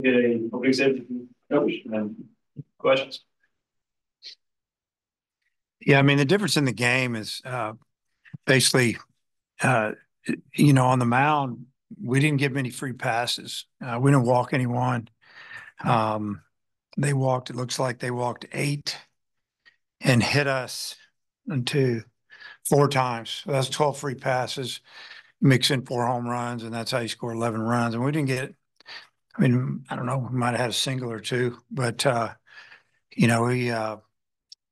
Get a opening statement from coach and then questions. Yeah, I mean, the difference in the game is basically, uh, on the mound, we didn't give many free passes. We didn't walk anyone. Um, it looks like they walked eight and hit us into four times. So that's 12 free passes, mix in four home runs, and that's how you score 11 runs. And we didn't get, I mean, I don't know, we might have had a single or two, but, we,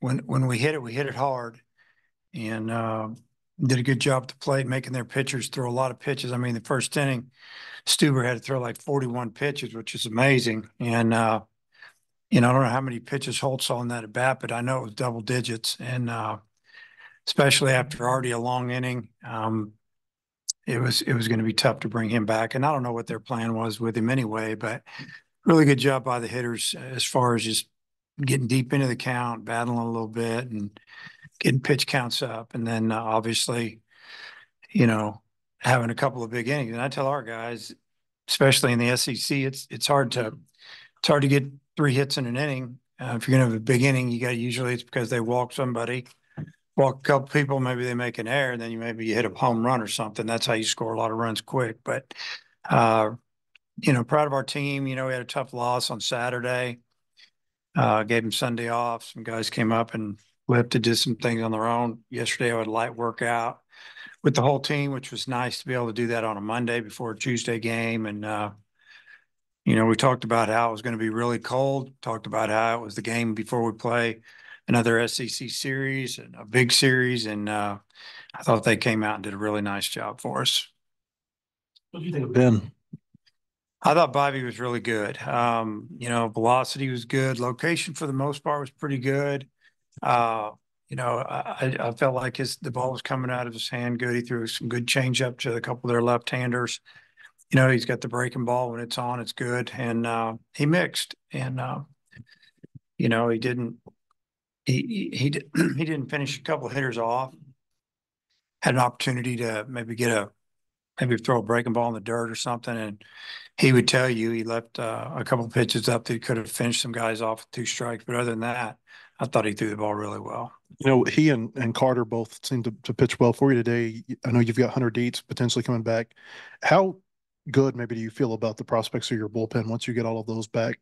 when we hit it hard. And did a good job at the plate, making their pitchers throw a lot of pitches. I mean, the first inning, Stuber had to throw like 41 pitches, which is amazing. And I don't know how many pitches Holt saw in that at bat, but I know it was double digits. And especially after already a long inning, it was going to be tough to bring him back. And I don't know what their plan was with him anyway, but really good job by the hitters as far as just getting deep into the count, battling a little bit, and getting pitch counts up. And then obviously, you know, having a couple of big innings. And I tell our guys, especially in the SEC, it's hard to get three hits in an inning. If you're going to have a big inning, usually it's because they walk a couple people, maybe they make an error, and then you hit a home run or something. That's how you score a lot of runs quick. But uh, proud of our team. We had a tough loss on Saturday. Gave them Sunday off. Some guys came up and lifted, did some things on their own. Yesterday, I had a light workout with the whole team, which was nice to be able to do that on a Monday before a Tuesday game. And, we talked about how it was going to be really cold, talked about how it was the game before we play another SEC series and a big series. And I thought they came out and did a really nice job for us. What do you think of Ben? I thought Bobby was really good. Velocity was good. Location for the most part was pretty good. Uh, I felt like the ball was coming out of his hand good. He threw some good change up to a couple of their left-handers. He's got the breaking ball when it's on, it's good. And he mixed. And he didn't he didn't finish a couple of hitters off. Had an opportunity to maybe throw a breaking ball in the dirt or something, and he would tell you he left a couple of pitches up that he could have finished some guys off with two strikes. But other than that, I thought he threw the ball really well. He and Carter both seem to pitch well for you today. I know you've got Hunter Dietz potentially coming back. How good maybe do you feel about the prospects of your bullpen once you get all of those back?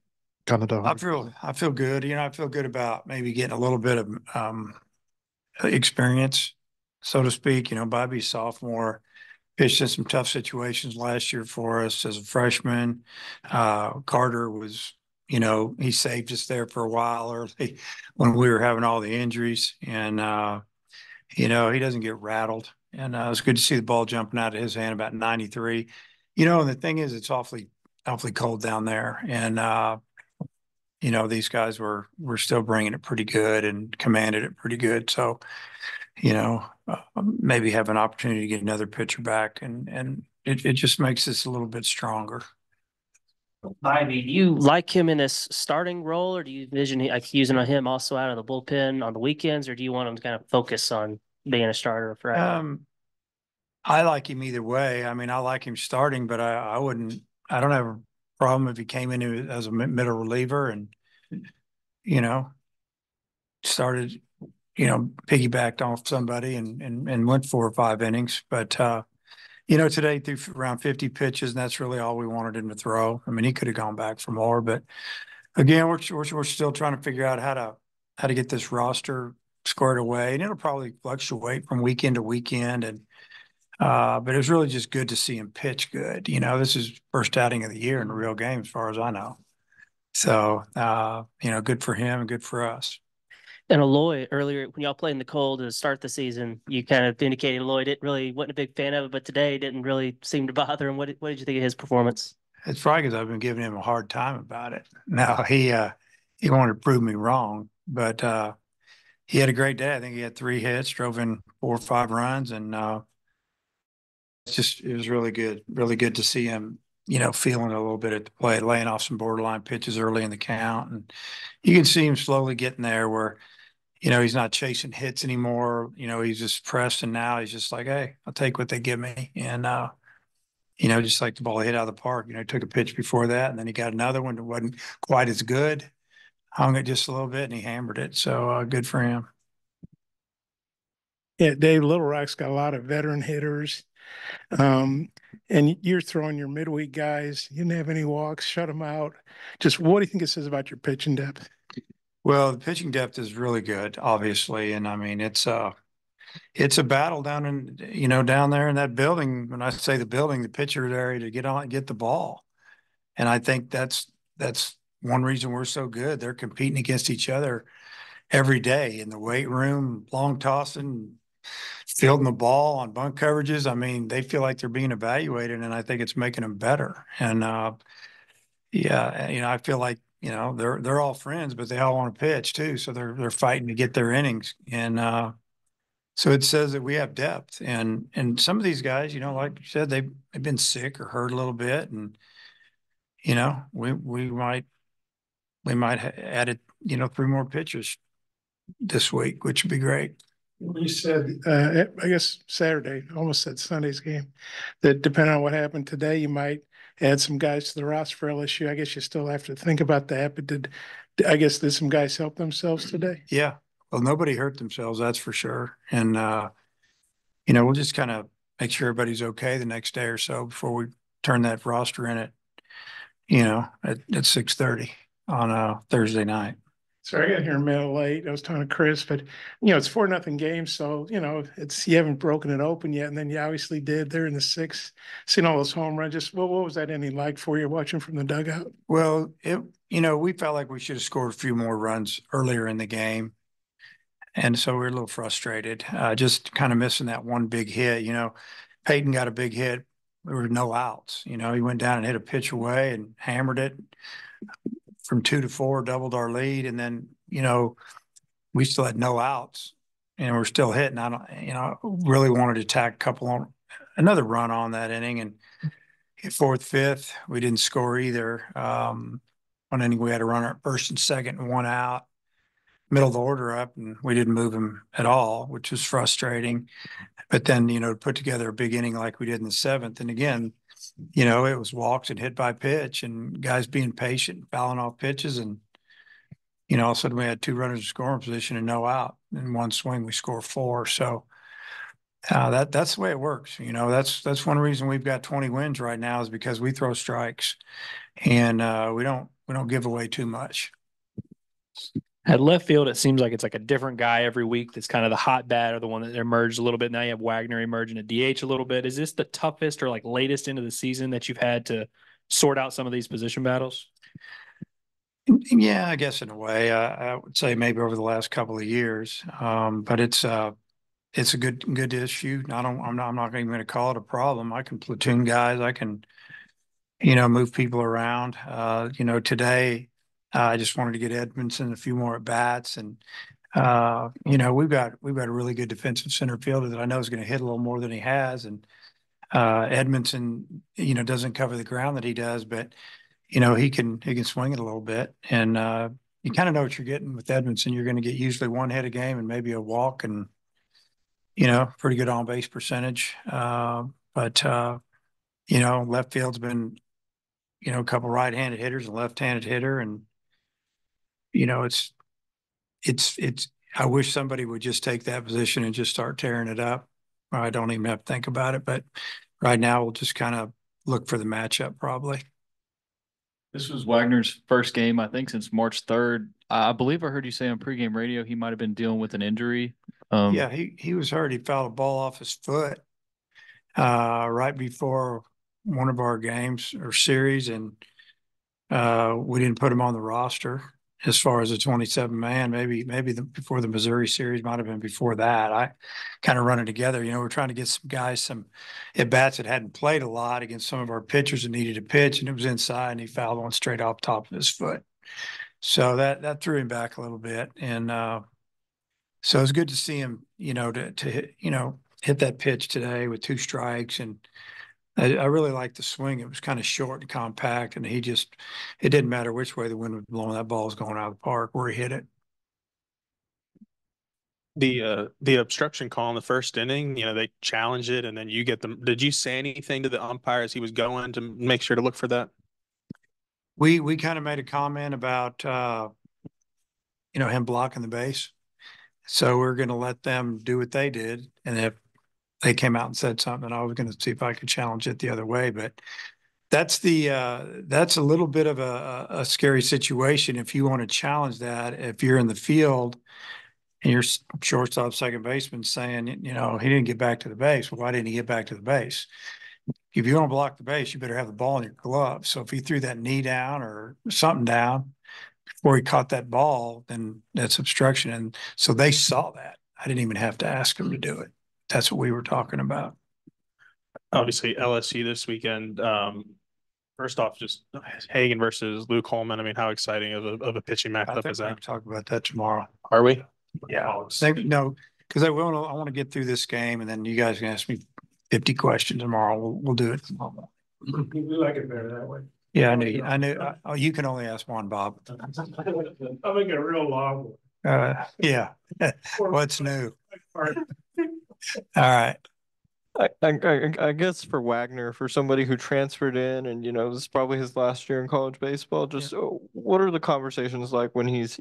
Kind of done. I feel good. I feel good about maybe getting a little bit of experience, so to speak. Bobby's sophomore, pitched in some tough situations last year for us as a freshman. Carter was, he saved us there for a while early when we were having all the injuries. And, he doesn't get rattled. And it was good to see the ball jumping out of his hand about 93. And the thing is, it's awfully, awfully cold down there. And, these guys were still bringing it pretty good and commanded it pretty good. So, maybe have an opportunity to get another pitcher back, and it just makes us a little bit stronger. Ivy, do you like him in this starting role, or do you envision like using him also out of the bullpen on the weekends, or do you want him to kind of focus on being a starter for? I like him either way. I mean, I like him starting, but I don't have a problem if he came in as a middle reliever and, started, piggybacked off somebody and went 4 or 5 innings. But, today threw around 50 pitches, and that's really all we wanted him to throw. I mean, he could have gone back for more, but again, we're still trying to figure out how to get this roster squared away, and it'll probably fluctuate from weekend to weekend. And but it was really just good to see him pitch good. This is first outing of the year in a real game, as far as I know. So, good for him and good for us. And Aloy, earlier when y'all played in the cold to start the season, you kind of indicated Aloy didn't really wasn't a big fan of it, but today didn't really seem to bother him. What did you think of his performance? It's probably because I've been giving him a hard time about it. Now he wanted to prove me wrong, but he had a great day. I think he had 3 hits, drove in 4 or 5 runs, and it was really good to see him, feeling a little bit at the plate, laying off some borderline pitches early in the count, and you can see him slowly getting there where he's not chasing hits anymore. He's just pressed, and now he's just like, hey, I'll take what they give me. And just like the ball hit out of the park. He took a pitch before that, and then he got another one that wasn't quite as good, hung it just a little bit, and he hammered it. So good for him. Yeah, Dave, Little Rock's got a lot of veteran hitters. And you're throwing your midweek guys. You didn't have any walks, shut them out. Just what do you think it says about your pitching depth? Well, the pitching depth is really good, obviously, and I mean it's a battle down down there in that building. When I say the building, the pitcher's area to get on, get the ball, and I think that's one reason we're so good. They're competing against each other every day in the weight room, long tossing, fielding the ball on bunt coverages. I mean, they feel like they're being evaluated, and I think it's making them better. And yeah, I feel like they're all friends, but they all want to pitch too, so they're fighting to get their innings. And so it says that we have depth, and some of these guys, like you said, they've been sick or hurt a little bit, and we might added 3 more pitchers this week, which would be great. You said, I guess Saturday, almost said Sunday's game, that depending on what happened today, you might add some guys to the roster for LSU. I guess you still have to think about that, but did some guys help themselves today? Yeah. Well, nobody hurt themselves, that's for sure. And, we'll just kind of make sure everybody's okay the next day or so before we turn that roster in at 6:30 on a Thursday night. Sorry, I got here in mail late. I was talking to Chris, but it's 4-0 game, so it's you haven't broken it open yet, and then you obviously did. They're in the sixth, seeing all those home runs. Just what was that inning like for you watching from the dugout? Well, we felt like we should have scored a few more runs earlier in the game, and so we were a little frustrated, just kind of missing that one big hit. Peyton got a big hit. There were no outs. He went down and hit a pitch away and hammered it from 2 to 4, doubled our lead, and then we still had no outs, and we're still hitting. I don't, really wanted to tack another run on that inning, and fourth, fifth, we didn't score either. One inning we had a runner at first and second and 1 out, middle of the order up, and we didn't move him at all, which was frustrating. But then to put together a big inning like we did in the seventh, and again, it was walks and hit by pitch and guys being patient, fouling off pitches. And, all of a sudden we had 2 runners in scoring position and no out. In one swing, we score 4. So that's the way it works. That's one reason we've got 20 wins right now is because we throw strikes and we don't give away too much. At left field, it seems like it's like a different guy every week. That's kind of the hot bat or the one that emerged a little bit. Now you have Wagner emerging at DH a little bit. Is this the toughest or like latest into the season that you've had to sort out some of these position battles? Yeah, I guess in a way, I would say maybe over the last couple of years. But it's a good issue. I'm not even going to call it a problem. I can platoon guys. I can, move people around. Today, I just wanted to get Edmondson a few more at bats, and we've got a really good defensive center fielder that I know is going to hit a little more than he has, and Edmondson, doesn't cover the ground that he does, but he can swing it a little bit, and you kind of know what you're getting with Edmondson. You're going to get usually 1 hit a game and maybe a walk, and pretty good on base percentage. But left field's been a couple right-handed hitters and left-handed hitter, and it's I wish somebody would just take that position and just start tearing it up. I don't even have to think about it, but right now we'll just kind of look for the matchup probably. This was Wagner's first game, I think, since March 3rd. I believe I heard you say on pregame radio he might have been dealing with an injury. Yeah, he was hurt. He fouled a ball off his foot right before one of our games or series, and we didn't put him on the roster as far as a 27-man. Maybe before the Missouri series, might have been before that. I kind of run it together. We're trying to get some guys some at bats that hadn't played a lot against some of our pitchers that needed a pitch, and it was inside, and he fouled one straight off the top of his foot. So that threw him back a little bit, and so it was good to see him, to hit that pitch today with 2 strikes, and I really liked the swing. It was kind of short and compact, and it didn't matter which way the wind was blowing. That ball was going out of the park where he hit it. The obstruction call in the first inning, they challenge it and then you get them. Did you say anything to the umpire as he was going to make sure to look for that? We kind of made a comment about him blocking the base. So we're going to let them do what they did. And if they came out and said something, I was going to see if I could challenge it the other way. But that's a little bit of a scary situation if you want to challenge that. If you're in the field and your shortstop, second baseman saying, he didn't get back to the base. Well, why didn't he get back to the base? If you want to block the base, you better have the ball in your glove. So if he threw that knee down or something down before he caught that ball, then that's obstruction. And so they saw that. I didn't even have to ask him to do it. That's what we were talking about. Obviously, LSU this weekend. First off, just Hagan versus Luke Holman. I mean, how exciting of a pitching I matchup think is we're that? going to talk about that tomorrow. Are we? Yeah. No, because I want to get through this game, and then you guys can ask me 50 questions tomorrow. We'll do it tomorrow. We like it better that way. Yeah, I knew. Oh, you can only ask one, Bob. I'll make it a real long one. Yeah. What's new? All right. I guess for Wagner, for somebody who transferred in and, this is probably his last year in college baseball, just what are the conversations like when he's,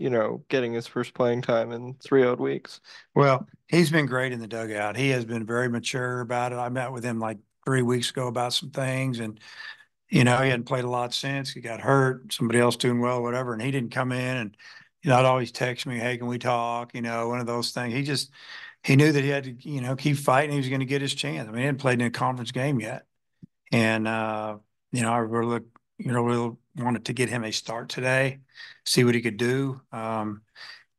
getting his first playing time in 3 odd weeks? Well, he's been great in the dugout. He has been very mature about it. I met with him like 3 weeks ago about some things, and he hadn't played a lot since. He got hurt, somebody else doing well, whatever, and he didn't come in. And I'd always text me, "Hey, can we talk?" One of those things. He knew that he had to, keep fighting. He was going to get his chance. I mean, he hadn't played in a conference game yet, and I really wanted to get him a start today, see what he could do.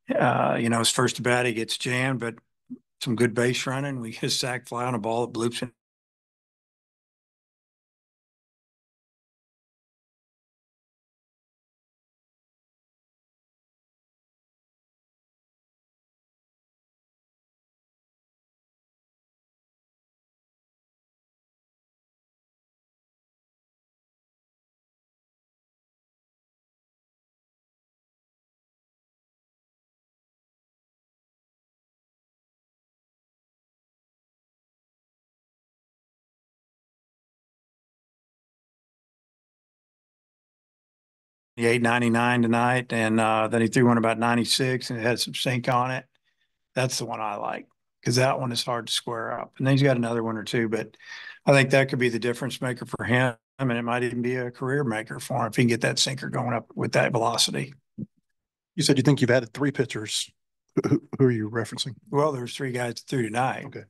His first at bat, he gets jammed, but some good base running. We hit a sac fly on a ball that bloops in. He ate 99 tonight, and then he threw one about 96, and it had some sink on it. That's the one I like because that one is hard to square up. And then he's got another one or two, but I think that could be the difference maker for him. I mean, it might even be a career maker for him if he can get that sinker going up with that velocity. You said you think you've added 3 pitchers. Who are you referencing? Well, there's 3 guys through tonight. Okay.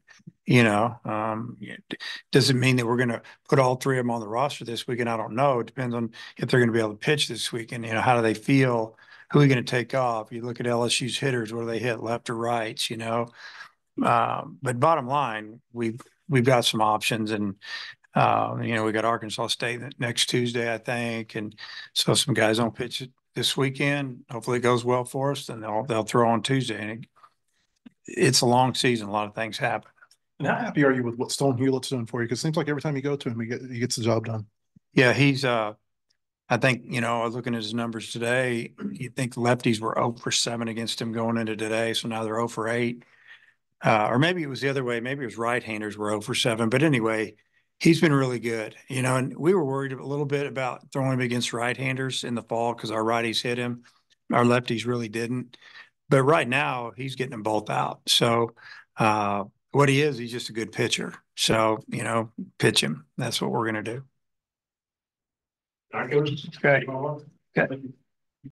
Doesn't mean that we're going to put all 3 of them on the roster this week, and I don't know. It depends on if they're going to be able to pitch this week, and how do they feel? Who are you going to take off? You look at LSU's hitters, what do they hit, left or rights? But bottom line, we've got some options, and we got Arkansas State next Tuesday, I think, and so some guys don't pitch this weekend. Hopefully, it goes well for us, and they'll throw on Tuesday, and it's a long season. A lot of things happen. And how happy are you with what Stone Hewlett's doing for you? Because it seems like every time you go to him, he gets the job done. Yeah, he's I think, I was looking at his numbers today. You think lefties were 0 for 7 against him going into today, so now they're 0 for 8. Or maybe it was the other way. Maybe it was right-handers were 0 for 7. But anyway, he's been really good. And we were worried a little bit about throwing him against right-handers in the fall because our righties hit him. Our lefties really didn't. But right now, he's getting them both out. So what he is, he's just a good pitcher. So, pitch him. That's what we're going to do. Okay. Okay.